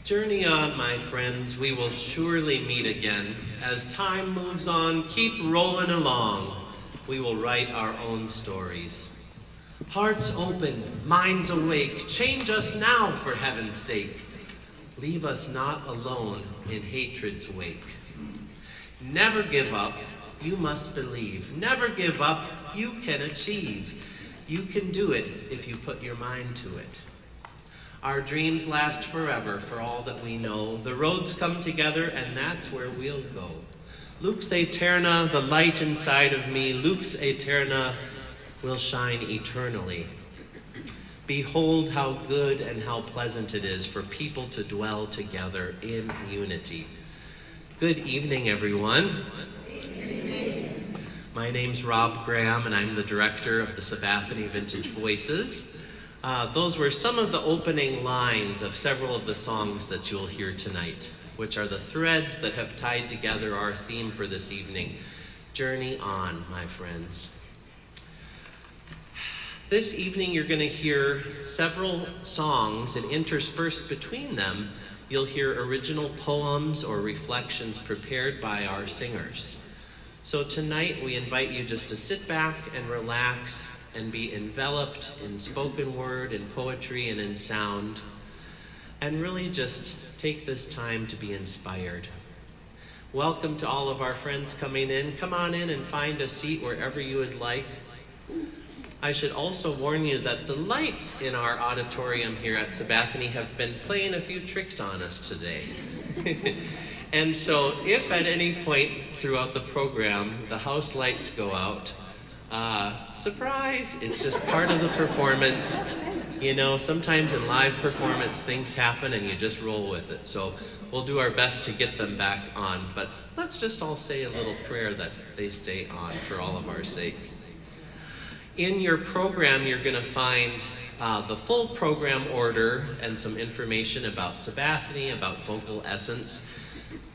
Journey on, my friends, we will surely meet again. As time moves on, keep rolling along. We will write our own stories. Hearts open, minds awake, change us now for heaven's sake. Leave us not alone in hatred's wake. Never give up, you must believe. Never give up, you can achieve. You can do it if you put your mind to it. Our dreams last forever, for all that we know. The roads come together, and that's where we'll go. Lux aeterna, the light inside of me, lux aeterna will shine eternally. Behold how good and how pleasant it is for people to dwell together in unity. Good evening, everyone. My name's Rob Graham, and I'm the director of the Sabathani Vintage Voices. Those were some of the opening lines of several of the songs that you'll hear tonight, which are the threads that have tied together our theme for this evening. Journey on, my friends. This evening you're going to hear several songs, and interspersed between them, you'll hear original poems or reflections prepared by our singers. So tonight we invite you just to sit back and relax and be enveloped in spoken word, in poetry, and in sound, and really just take this time to be inspired. Welcome to all of our friends coming in. Come on in and find a seat wherever you would like. I should also warn you that the lights in our auditorium here at Sabathani have been playing a few tricks on us today. And so if at any point throughout the program the house lights go out, surprise, it's just part of the performance. You know, sometimes in live performance things happen and you just roll with it. So we'll do our best to get them back on, but let's just all say a little prayer that they stay on for all of our sake. In your program, you're going to find the full program order and some information about Sabathani, about VocalEssence.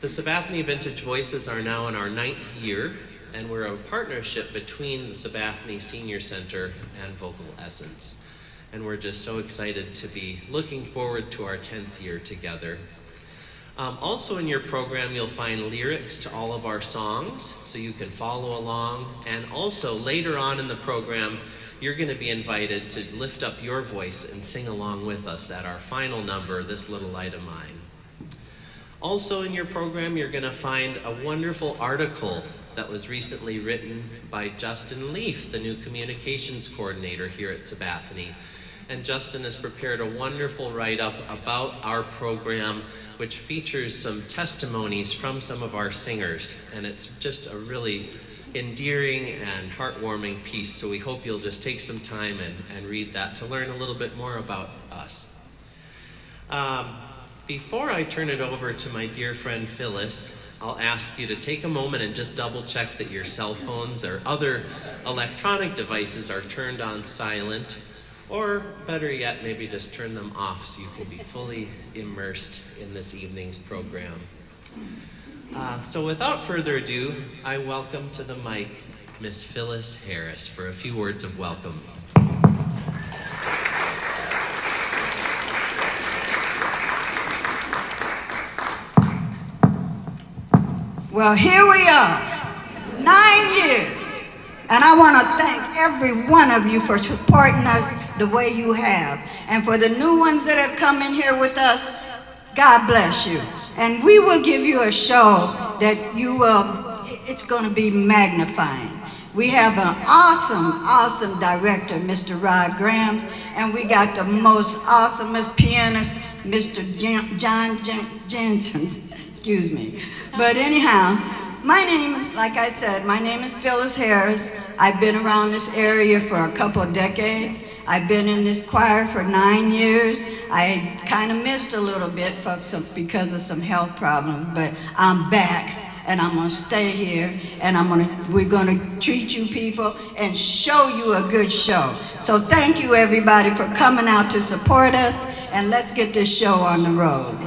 The Sabathani Vintage Voices are now in our 9th year, and we're a partnership between the Sabathani Senior Center and VocalEssence. And we're just so excited to be looking forward to our 10th year together. Also in your program, you'll find lyrics to all of our songs, so you can follow along. And also later on in the program, you're going to be invited to lift up your voice and sing along with us at our final number, This Little Light of Mine. Also in your program, you're going to find a wonderful article that was recently written by Justin Leaf, the new communications coordinator here at Sabathani. And Justin has prepared a wonderful write-up about our program, which features some testimonies from some of our singers. And it's just a really endearing and heartwarming piece, so we hope you'll just take some time and read that to learn a little bit more about us. Before I turn it over to my dear friend Phyllis, I'll ask you to take a moment and just double check that your cell phones or other electronic devices are turned on silent, or better yet, maybe just turn them off so you can be fully immersed in this evening's program. So without further ado, I welcome to the mic Miss Phyllis Harris for a few words of welcome. Well, here we are, 9 years, and I want to thank every one of you for supporting us the way you have. And for the new ones that have come in here with us, God bless you. And we will give you a show that you will, it's going to be magnifying. We have an awesome director, Mr. Rod Grams, and we got the most awesomest pianist, Mr. Jensen. Excuse me. But anyhow, my name is, like I said, my name is Phyllis Harris. I've been around this area for a couple of decades. I've been in this choir for 9 years. I kind of missed a little bit because of some health problems, but I'm back and I'm gonna stay here, and we're gonna treat you people and show you a good show. So thank you everybody for coming out to support us, and let's get this show on the road.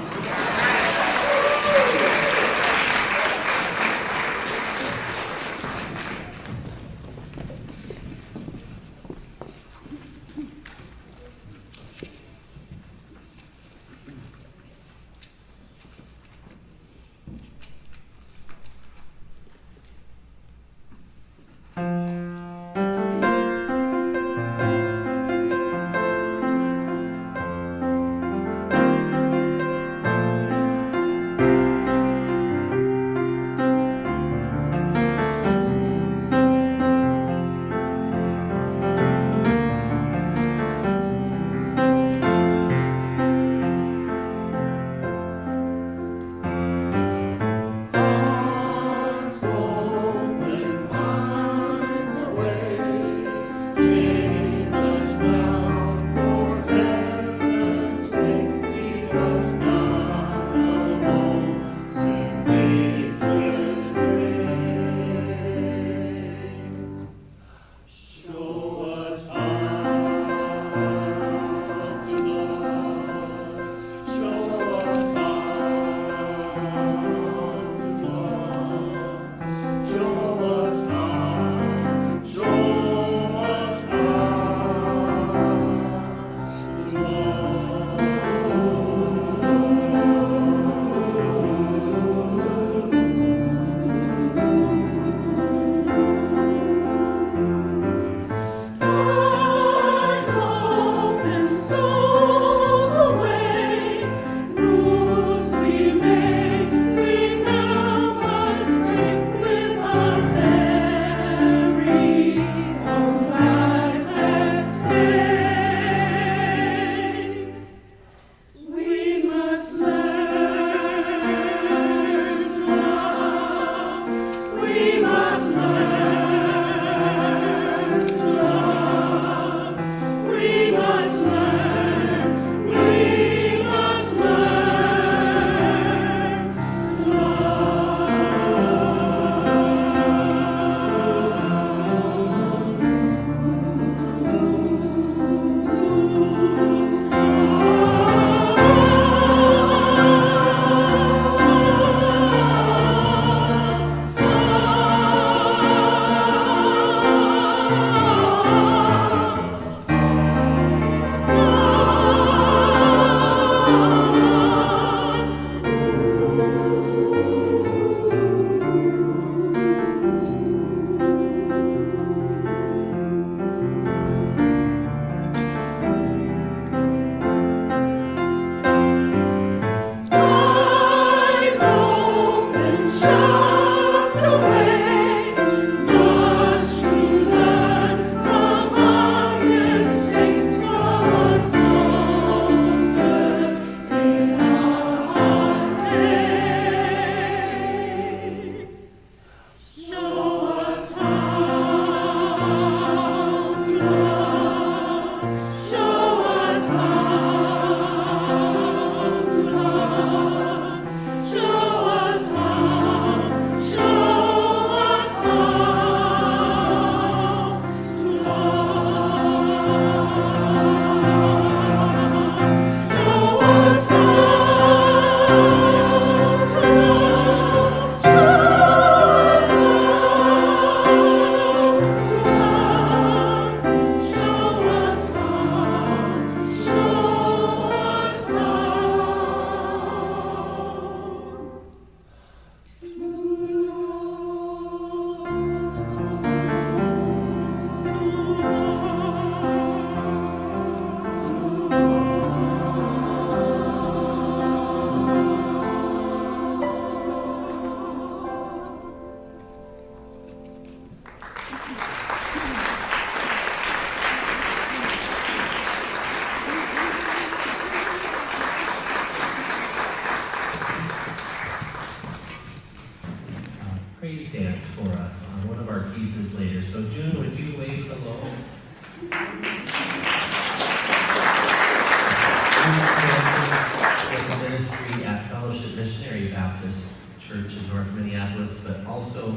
Angeles, but also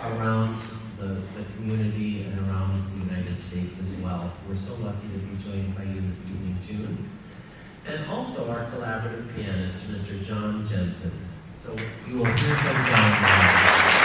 around the community and around the United States as well. We're so lucky to be joined by you this evening, June. And also our collaborative pianist, Mr. John Jensen. So you will hear from John now.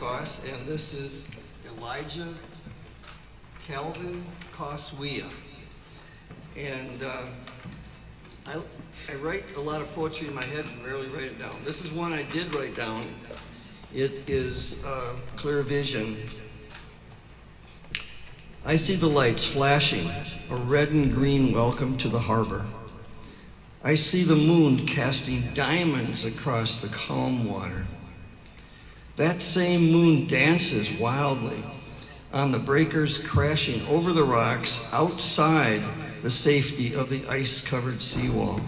Koss, and this is Elijah Calvin Koswea. And I write a lot of poetry in my head and rarely write it down. This is one I did write down. It is Clear Vision. I see the lights flashing, a red and green welcome to the harbor. I see the moon casting diamonds across the calm water. That same moon dances wildly on the breakers crashing over the rocks outside the safety of the ice-covered seawall.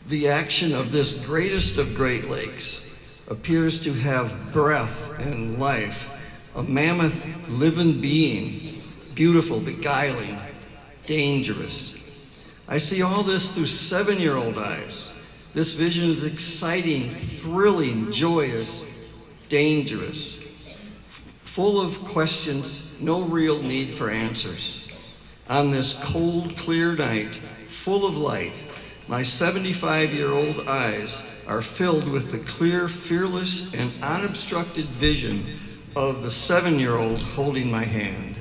The action of this greatest of Great Lakes appears to have breath and life, a mammoth living being, beautiful, beguiling, dangerous. I see all this through 7-year-old eyes. This vision is exciting, thrilling, joyous, dangerous, full of questions, no real need for answers. On this cold, clear night, full of light, my 75-year-old eyes are filled with the clear, fearless, and unobstructed vision of the 7-year-old holding my hand.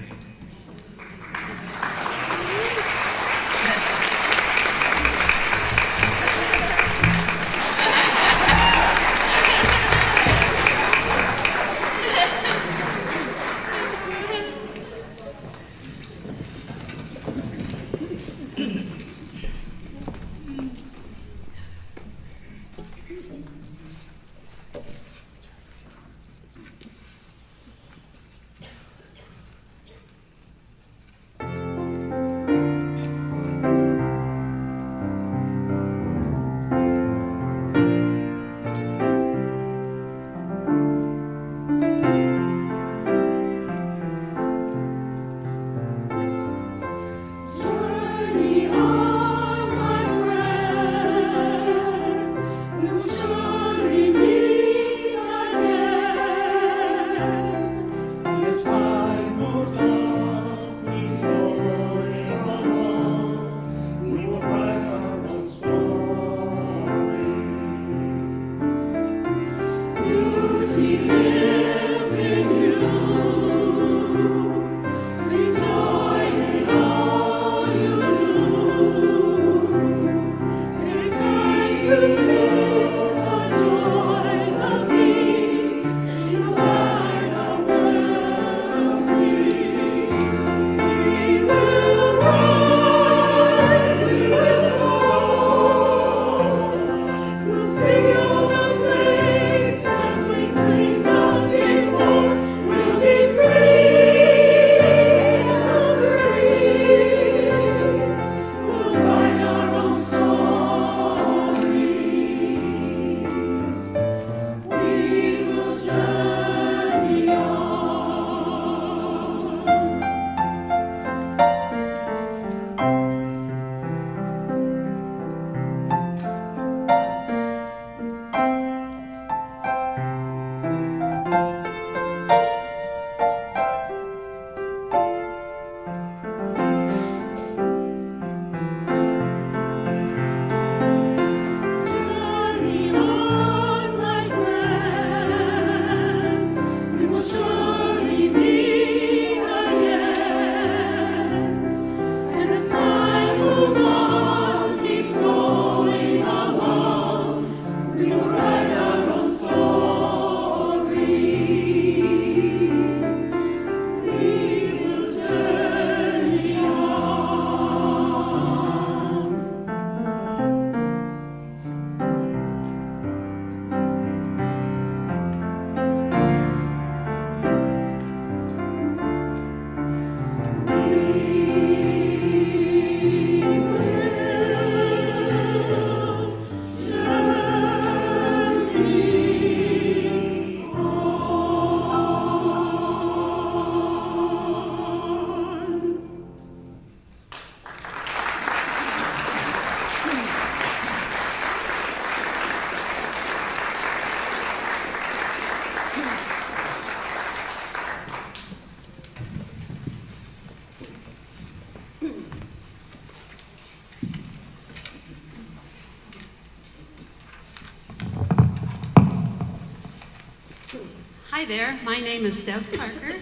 there, my name is Deb Parker,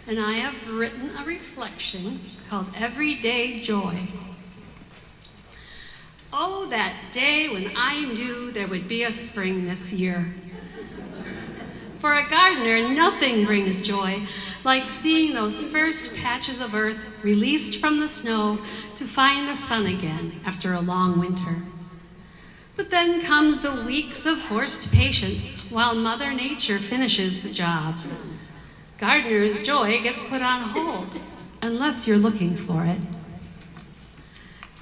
and I have written a reflection called Everyday Joy. Oh, that day when I knew there would be a spring this year. For a gardener, nothing brings joy like seeing those first patches of earth released from the snow to find the sun again after a long winter. But then comes the weeks of forced patience while Mother Nature finishes the job. Gardener's joy gets put on hold unless you're looking for it.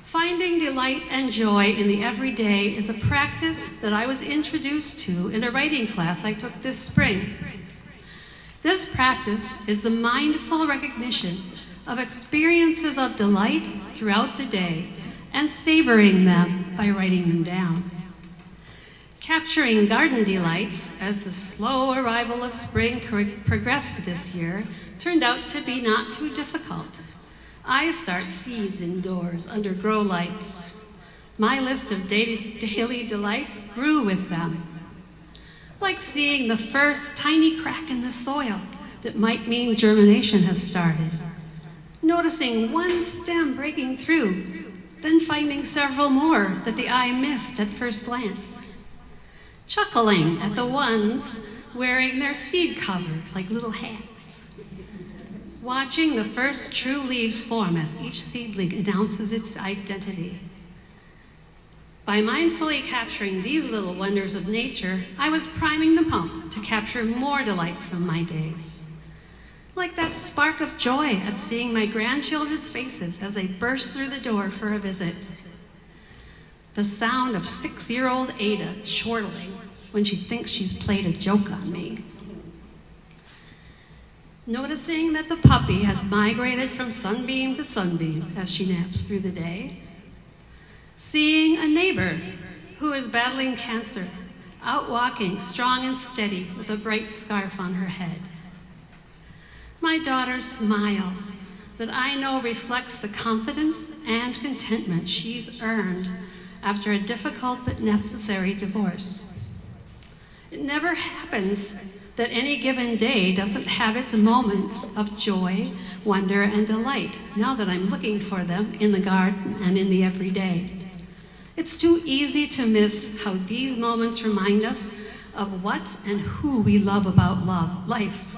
Finding delight and joy in the everyday is a practice that I was introduced to in a writing class I took this spring. This practice is the mindful recognition of experiences of delight throughout the day and savoring them by writing them down. Capturing garden delights as the slow arrival of spring progressed this year turned out to be not too difficult. I start seeds indoors under grow lights. My list of daily delights grew with them. Like seeing the first tiny crack in the soil that might mean germination has started. Noticing one stem breaking through, then finding several more that the eye missed at first glance. Chuckling at the ones wearing their seed cover like little hats. Watching the first true leaves form as each seedling announces its identity. By mindfully capturing these little wonders of nature, I was priming the pump to capture more delight from my days. Like that spark of joy at seeing my grandchildren's faces as they burst through the door for a visit. The sound of 6-year-old Ada chortling when she thinks she's played a joke on me. Noticing that the puppy has migrated from sunbeam to sunbeam as she naps through the day. Seeing a neighbor who is battling cancer, out walking strong and steady with a bright scarf on her head. My daughter's smile that I know reflects the confidence and contentment she's earned after a difficult but necessary divorce. It never happens that any given day doesn't have its moments of joy, wonder, and delight, now that I'm looking for them in the garden and in the everyday. It's too easy to miss how these moments remind us of what and who we love about life.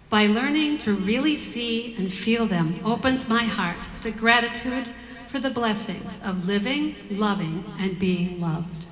By learning to really see and feel them opens my heart to gratitude for the blessings of living, loving, and being loved.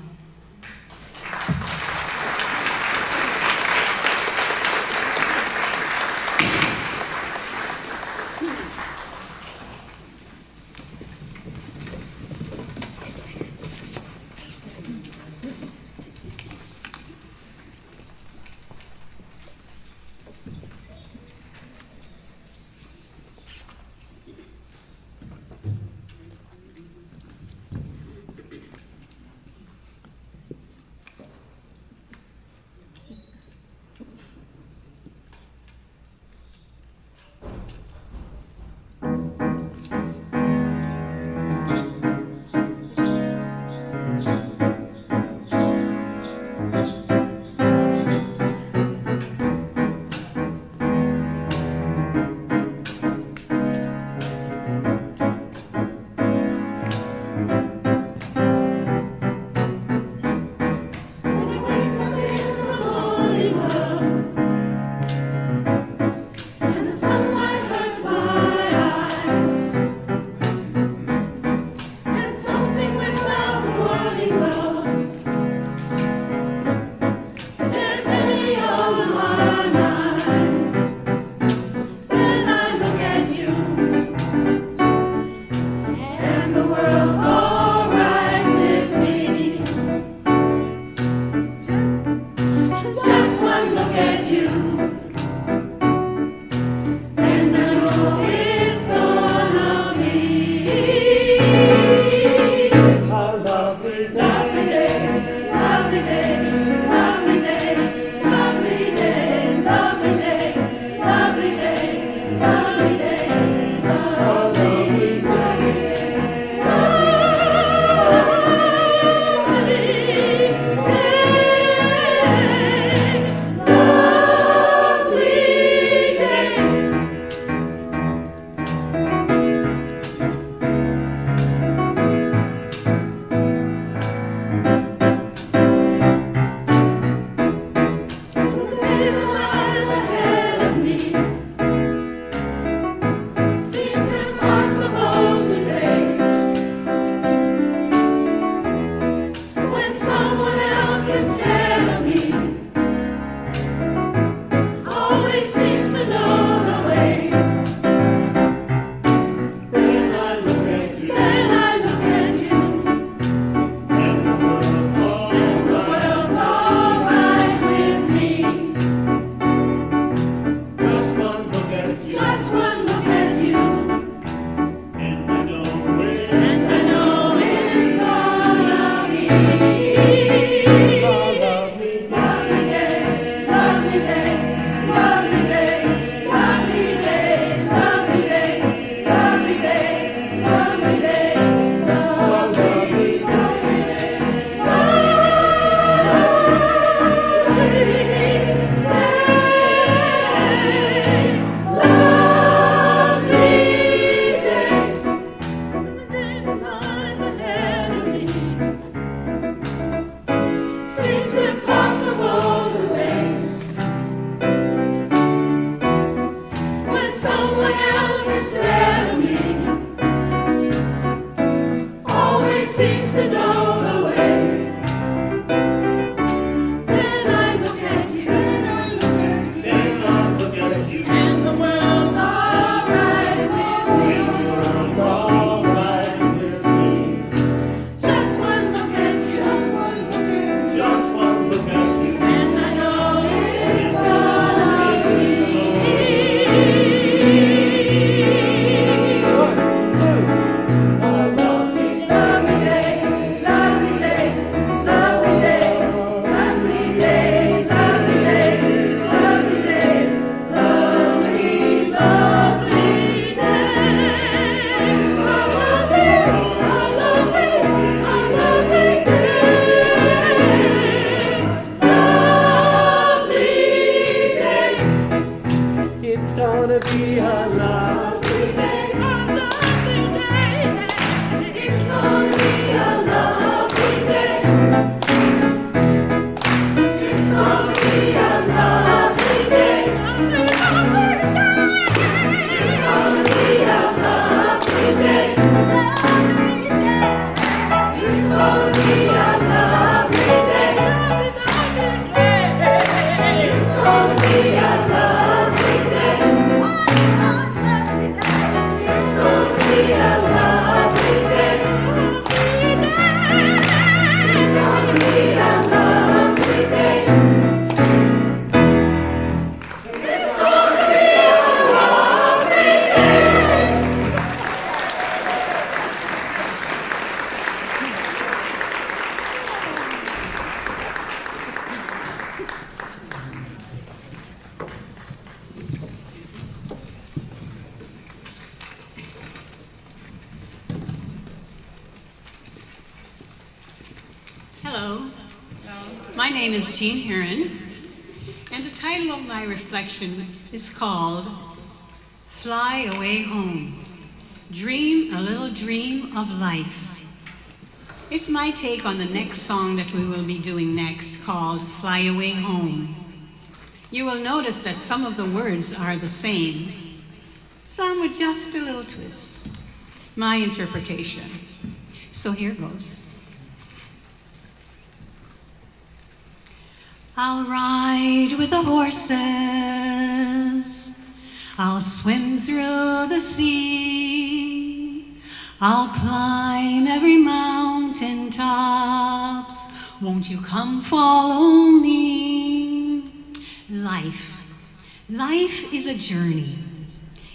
Hello, my name is Jean Heron, and the title of my reflection is called Fly Away Home, Dream a Little Dream of Life. It's my take on the next song that we will be doing next, called Fly Away Home. You will notice that some of the words are the same, some with just a little twist. My interpretation. So here goes. I'll ride with the horses, I'll swim through the sea, I'll climb every mountain tops, won't you come follow me? Life is a journey.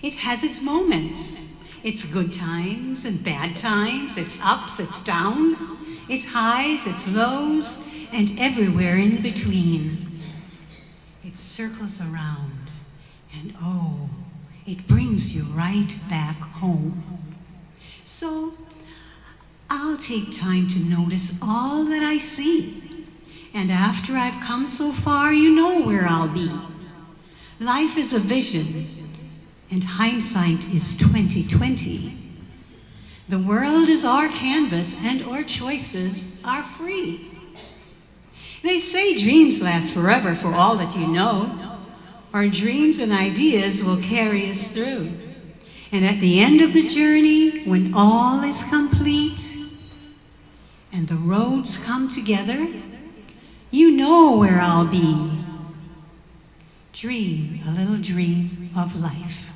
It has its moments, its good times and bad times, its ups, its downs, its highs, its lows, and everywhere in between. It circles around, and oh, it brings you right back home. So, I'll take time to notice all that I see. And after I've come so far, you know where I'll be. Life is a vision, and hindsight is 20/20. The world is our canvas, and our choices are free. They say dreams last forever, for all that you know. Our dreams and ideas will carry us through. And at the end of the journey, when all is complete and the roads come together, you know where I'll be. Dream a little dream of life.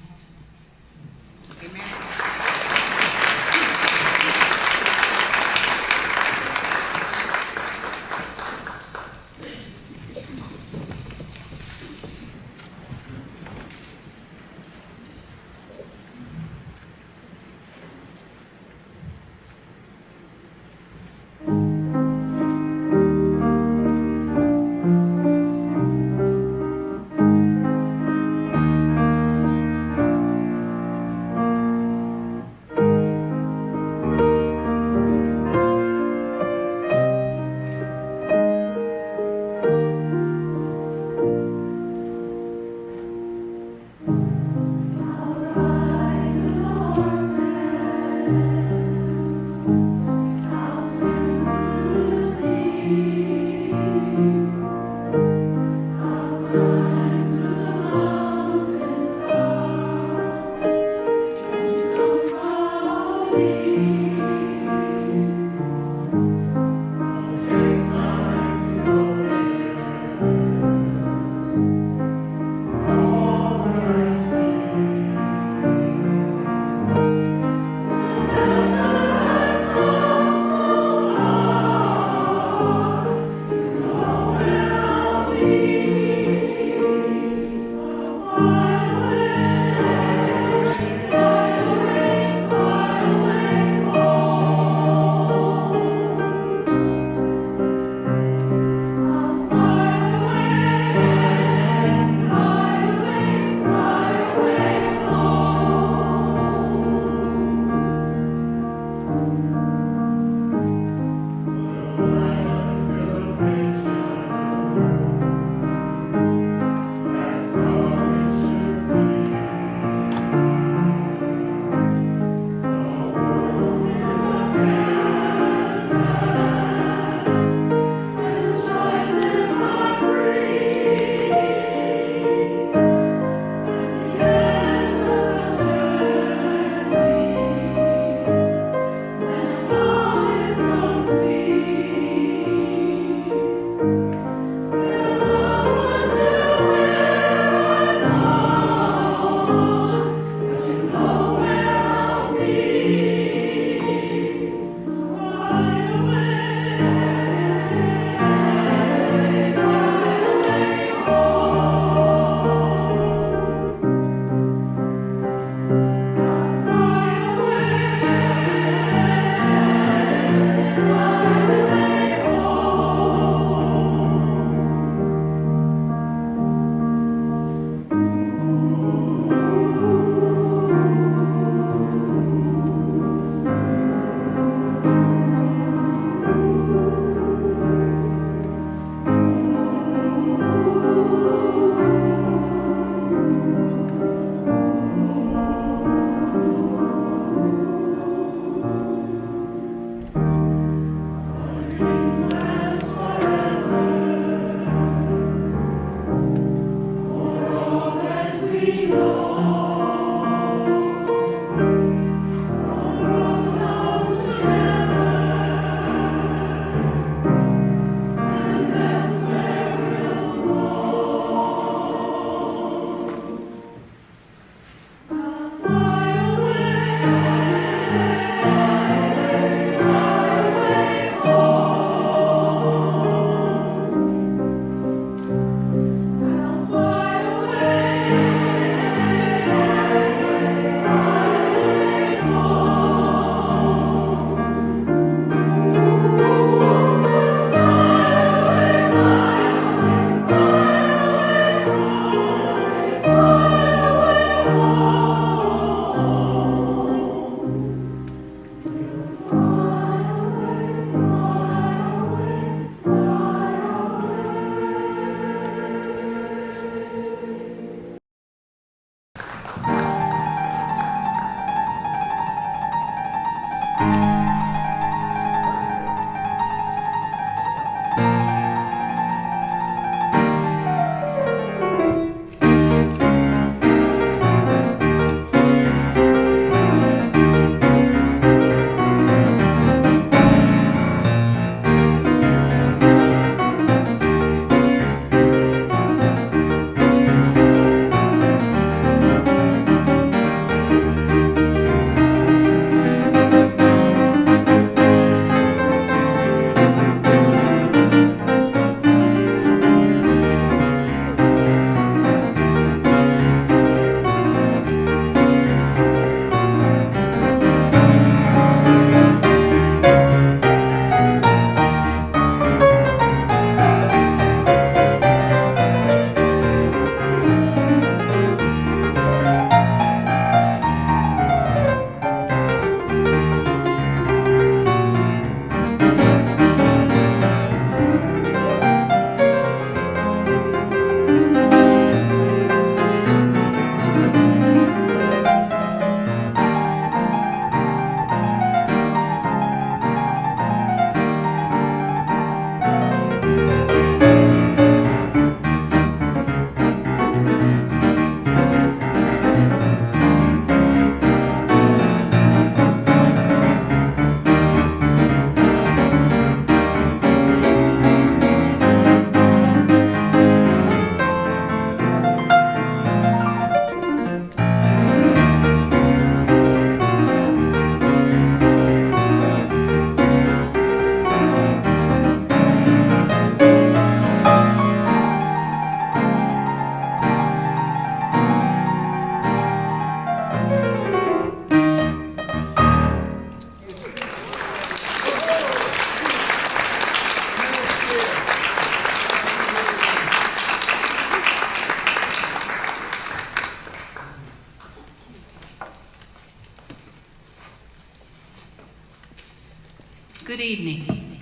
Good evening.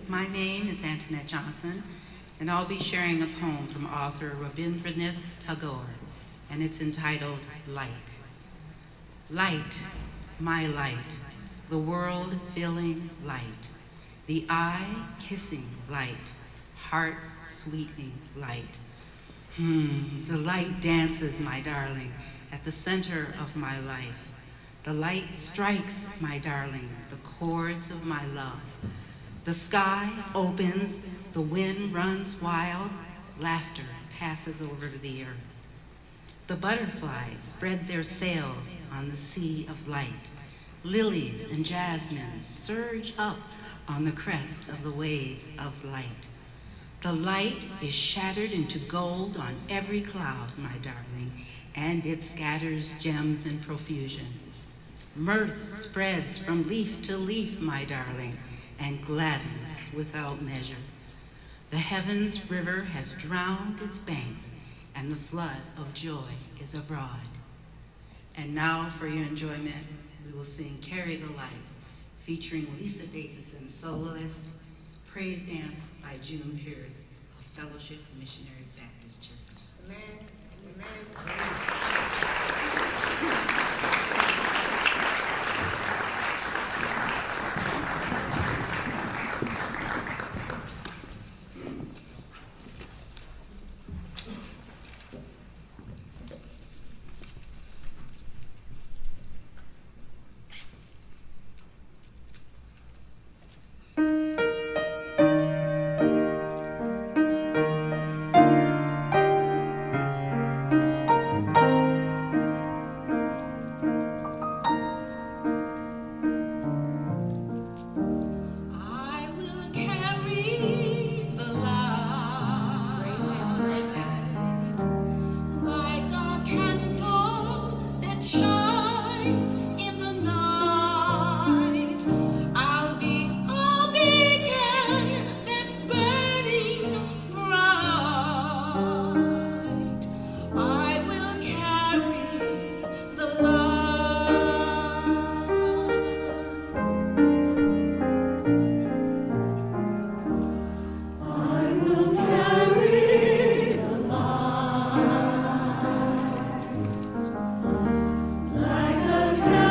My name is Antoinette Johnson, and I'll be sharing a poem from author Rabindranath Tagore, and it's entitled Light. Light, my light, the world filling light, the eye kissing light, heart sweetening light. The light dances, my darling, at the center of my life. The light strikes, my darling, the chords of my love. The sky opens, the wind runs wild, laughter passes over the earth. The butterflies spread their sails on the sea of light. Lilies and jasmines surge up on the crest of the waves of light. The light is shattered into gold on every cloud, my darling, and it scatters gems in profusion. Mirth spreads from leaf to leaf, my darling, and gladdens without measure. The heavens river has drowned its banks, and the flood of joy is abroad. And now, for your enjoyment, we will sing Carry the Light, featuring Lisa Davidson, soloist, praise dance by June Pierce of Fellowship Missionary Baptist Church. Amen. Amen. Like a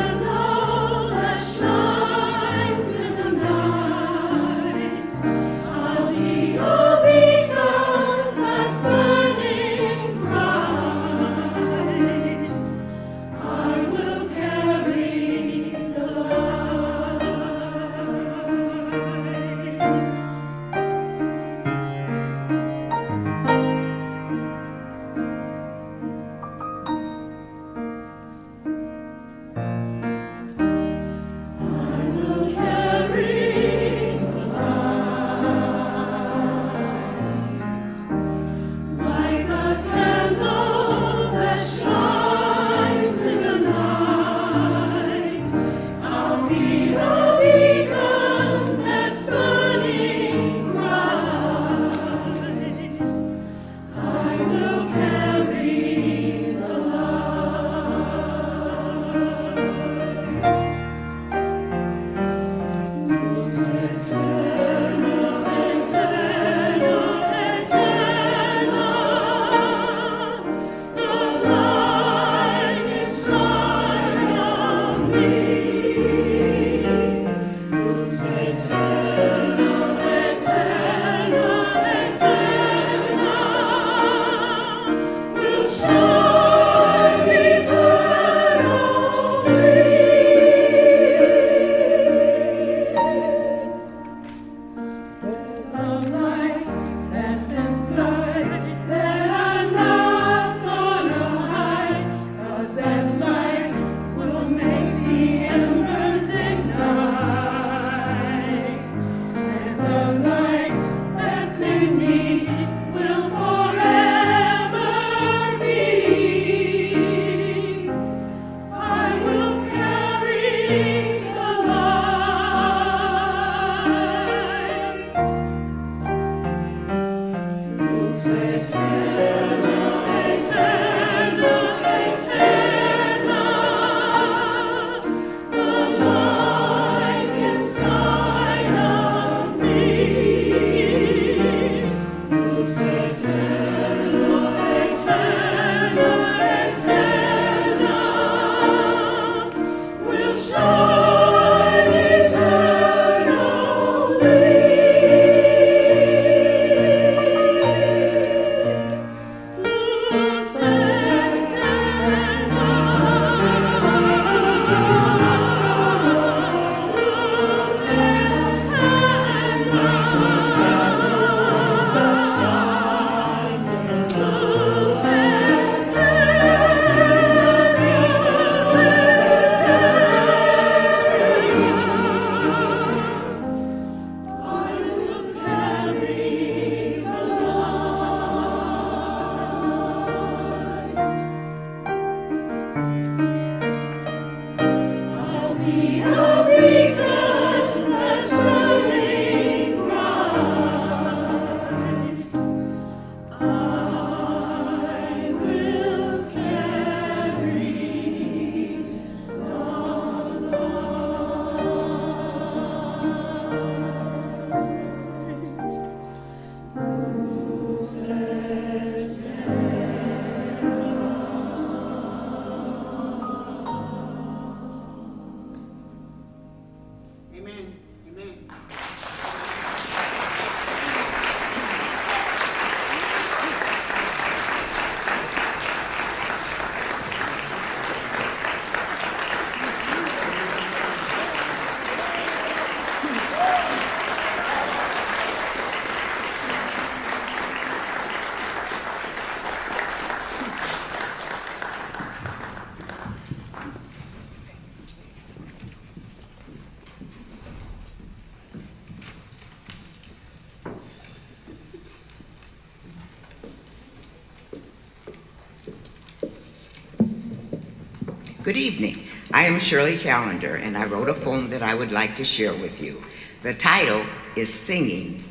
Good evening. I am Shirley Callender, and I wrote a poem that I would like to share with you. The title is Singing.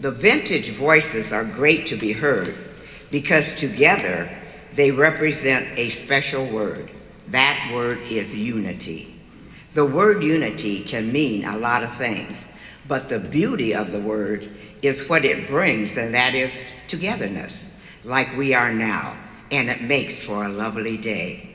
The vintage voices are great to be heard because together they represent a special word. That word is unity. The word unity can mean a lot of things, but the beauty of the word is what it brings, and that is togetherness, like we are now, and it makes for a lovely day.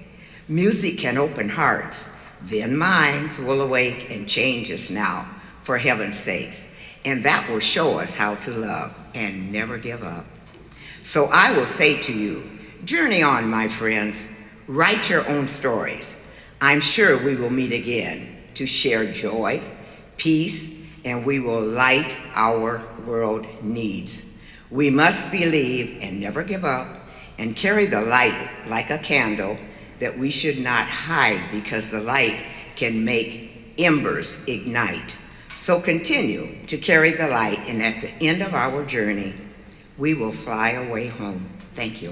Music can open hearts, then minds will awake and change us now, for heaven's sakes, and that will show us how to love and never give up. So I will say to you, journey on, my friends, write your own stories. I'm sure we will meet again to share joy, peace, and we will light our world needs. We must believe and never give up and carry the light like a candle that we should not hide, because the light can make embers ignite. So continue to carry the light, and at the end of our journey, we will fly away home. Thank you.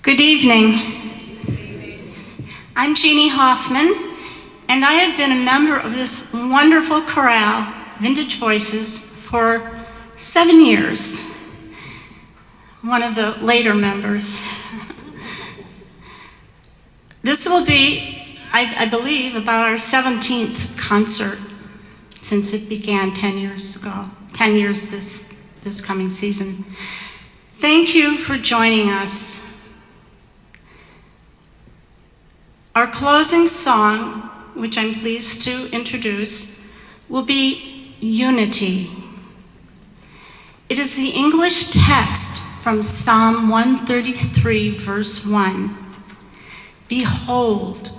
Good evening. I'm Jeannie Hoffman, and I have been a member of this wonderful chorale, Vintage Voices, for 7 years. One of the later members. This will be, I believe, about our 17th concert since it began 10 years ago. 10 years this coming season. Thank you for joining us. Our closing song, which I'm pleased to introduce, will be Unity. It is the English text from Psalm 133, verse 1. Behold,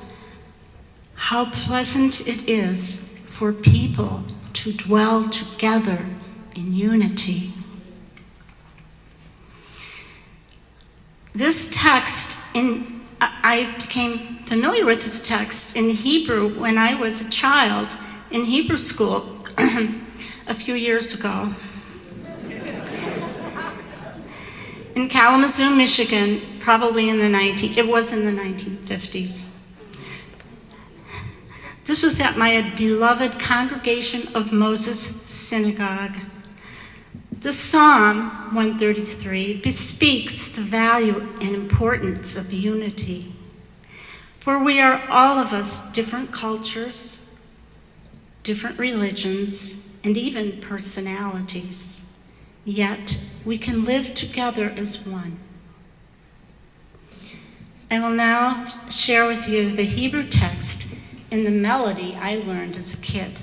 how pleasant it is for people to dwell together in unity. This text, I became familiar with this text in Hebrew when I was a child in Hebrew school a few years ago. In Kalamazoo, Michigan, probably in the 1950s. This was at my beloved Congregation of Moses Synagogue. The Psalm 133 bespeaks the value and importance of unity. For we are all of us different cultures, different religions, and even personalities. Yet we can live together as one. I will now share with you the Hebrew text in the melody I learned as a kid.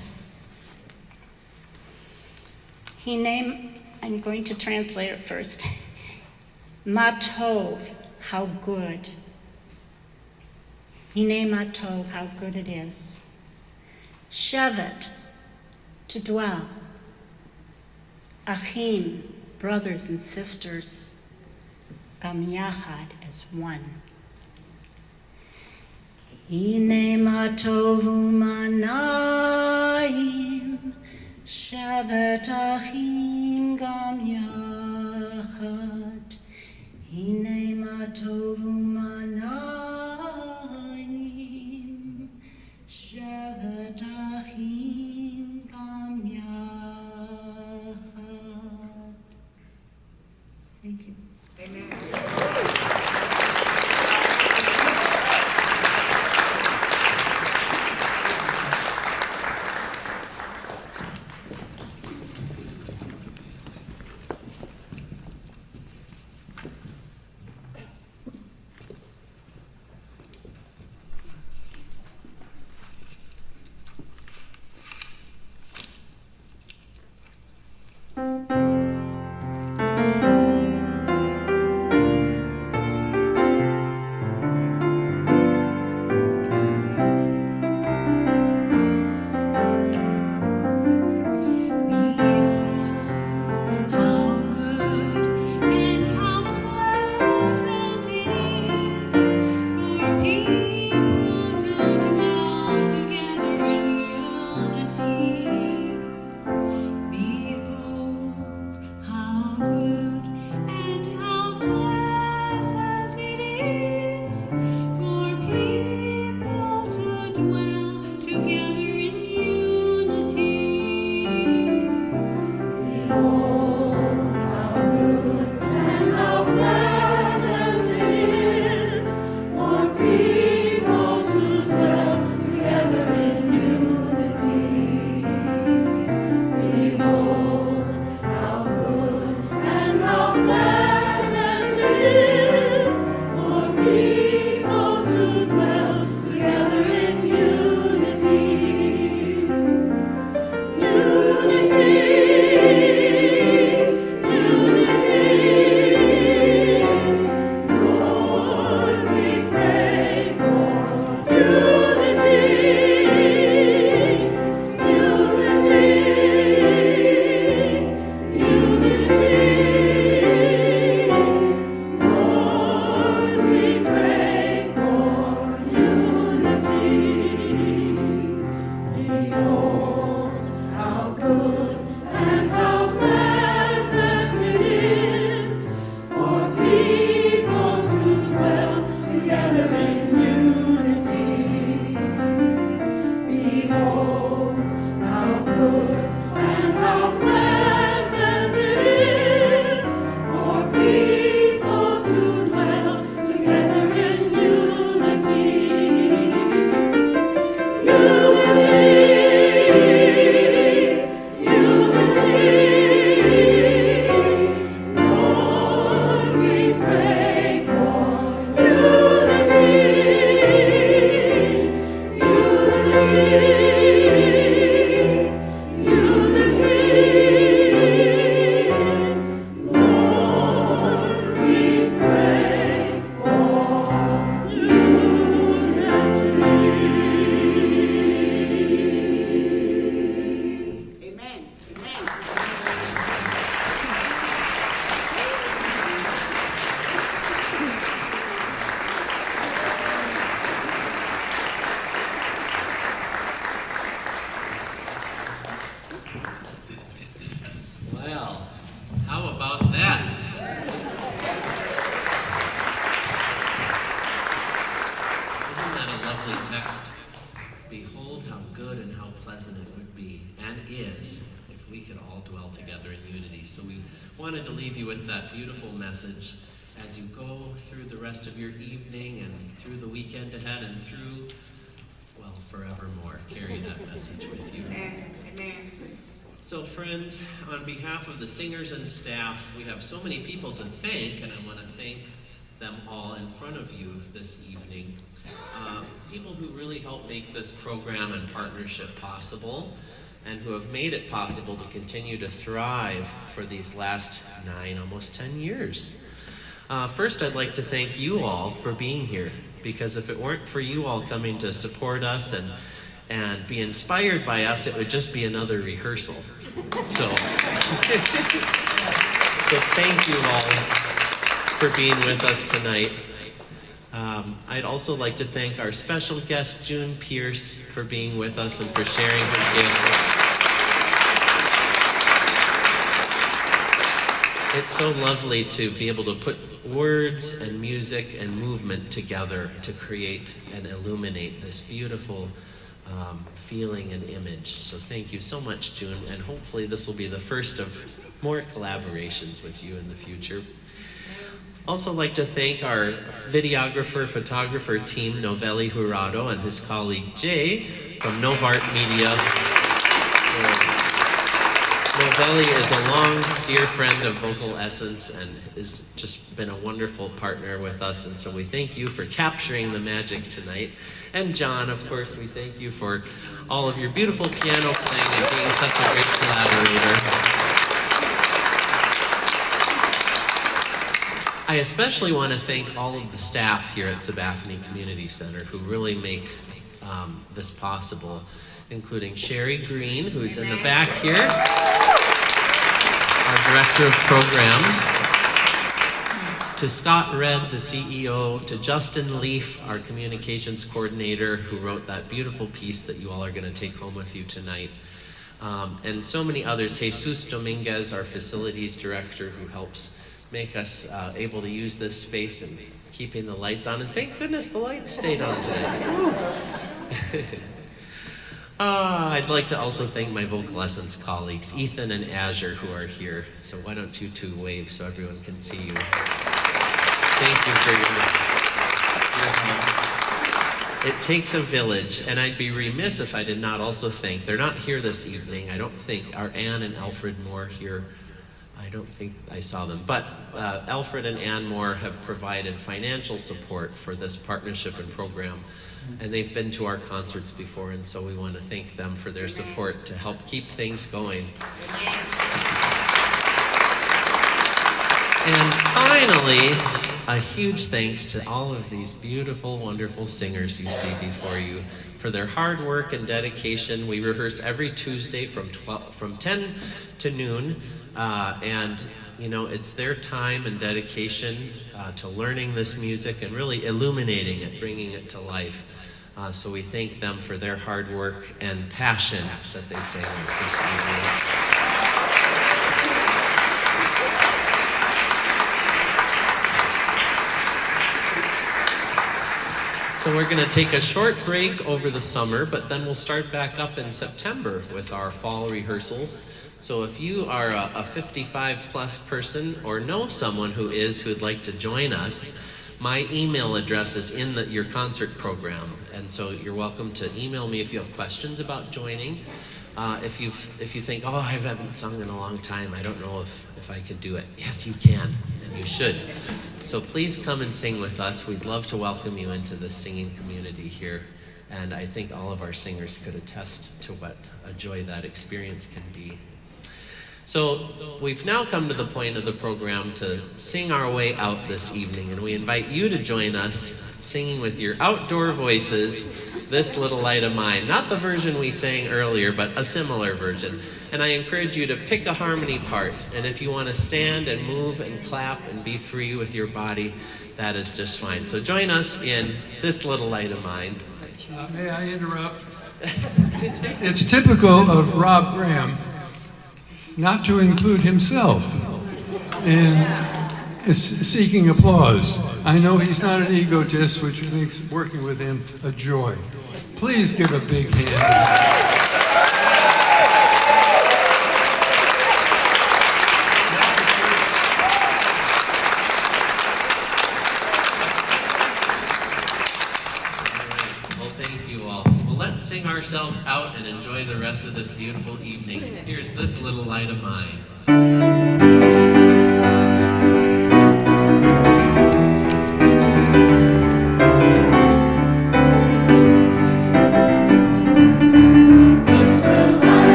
I'm going to translate it first. Ma tov, how good. Hine ma tov, how good it is. Shevet, to dwell. Achim, brothers and sisters. Gam yachad, as one. Hine ma tov u'manayim, shevet achim gam yachad. Hine ma tov u'manayim, shevet achim gam yachad. Thank you. Amen. pleasant it would be, and is, if we could all dwell together in unity. So we wanted to leave you with that beautiful message as you go through the rest of your evening and through the weekend ahead and through, well, forevermore. Carry that message with you. Amen. So friends, on behalf of the singers and staff, we have so many people to thank, and I want to thank them all in front of you this evening. People who really helped make this program and partnership possible, and who have made it possible to continue to thrive for these last 9, almost 10 years. First, I'd like to thank you all for being here, because if it weren't for you all coming to support us and be inspired by us, it would just be another rehearsal. So thank you all for being with us tonight. I'd also like to thank our special guest, June Pierce, for being with us and for sharing her gifts. It's so lovely to be able to put words and music and movement together to create and illuminate this beautiful feeling and image. So thank you so much, June, and hopefully this will be the first of more collaborations with you in the future. Also like to thank our videographer, photographer team, Novelli Jurado, and his colleague Jay from Novart Media. Novelli is a long, dear friend of VocalEssence and has just been a wonderful partner with us, and so we thank you for capturing the magic tonight. And John, of course, we thank you for all of your beautiful piano playing and being such a great collaborator. I especially want to thank all of the staff here at Sabathani Community Center who really make this possible, including Sherry Green, who's in the back here, our Director of Programs, to Scott Red, the CEO, to Justin Leaf, our Communications Coordinator, who wrote that beautiful piece that you all are going to take home with you tonight, and so many others. Jesus Dominguez, our Facilities Director, who helps make us able to use this space and keeping the lights on. And thank goodness the lights stayed on today. I'd like to also thank my VocalEssence colleagues, Ethan and Azure, who are here. So why don't you two wave so everyone can see you. Thank you for your help. It takes a village, and I'd be remiss if I did not also thank, they're not here this evening, I don't think, are Ann and Alfred Moore here? I don't think I saw them, but Alfred and Ann Moore have provided financial support for this partnership and program, and they've been to our concerts before, and so we want to thank them for their support to help keep things going. And finally, a huge thanks to all of these beautiful, wonderful singers you see before you for their hard work and dedication. We rehearse every Tuesday from 10 to noon. And you know, it's their time and dedication to learning this music and really illuminating it, bringing it to life. So we thank them for their hard work and passion that they sing this evening. So we're going to take a short break over the summer, but then we'll start back up in September with our fall rehearsals. So if you are a 55 plus person or know someone who'd like to join us, my email address is in your concert program. And so you're welcome to email me if you have questions about joining. If you think, oh, I haven't sung in a long time, I don't know if I could do it. Yes, you can, and you should. So please come and sing with us. We'd love to welcome you into the singing community here. And I think all of our singers could attest to what a joy that experience can be. So we've now come to the point of the program to sing our way out this evening, and we invite you to join us singing with your outdoor voices, This Little Light of Mine. Not the version we sang earlier, but a similar version. And I encourage you to pick a harmony part, and if you want to stand and move and clap and be free with your body, that is just fine. So join us in This Little Light of Mine. May I interrupt? It's typical of Rob Graham not to include himself in seeking applause. I know he's not an egotist, which makes working with him a joy. Please give a big hand. ourselves out and enjoy the rest of this beautiful evening. Here's This Little Light of Mine.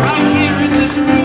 Right here in this room.